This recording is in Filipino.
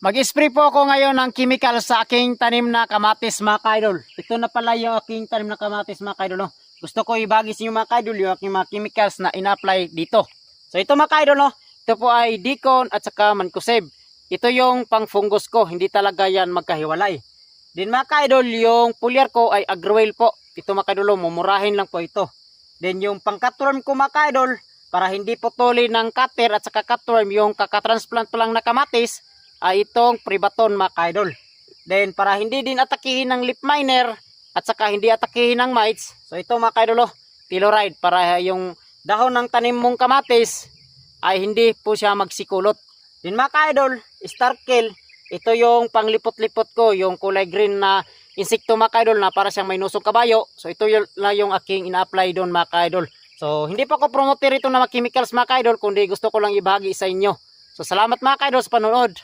Mag-spray po ako ngayon ng chemical sa aking tanim na kamatis mga kaidol. Ito na pala yung aking tanim na kamatis mga kaidol. No? Gusto ko ibagi sa inyo mga kaidol yung aking mga chemicals na ina-apply dito. So ito mga kaidol, no? Ito po ay Dicon at saka Mancozeb. Ito yung pang fungus ko, hindi talaga yan magkahiwalay. Din mga kaidol, yung foliar ko ay Agroil po. Ito mga kaidol, mumurahin lang po ito. Then yung pang cutworm ko mga kaidol, para hindi putuli ng cutter at saka cutworm yung kakatransplant pa lang na kamatis, ay itong Privaton mga kaidol. Then para hindi din atakihin ng leaf miner at saka hindi atakihin ng mites, so ito mga kaidol, Telluride, para yung dahon ng tanim mong kamatis ay hindi po siya magsikulot. Then mga kaidol, Starkill, ito yung panglipot-lipot ko, yung kulay green na insekto mga kaidol na para siyang may nusong kabayo. So ito yung aking ina-apply doon mga kaidol. So hindi pa ko promoter ito na mga chemicals mga kaidol, kundi gusto ko lang ibahagi sa inyo. So salamat mga kaidol sa panonood.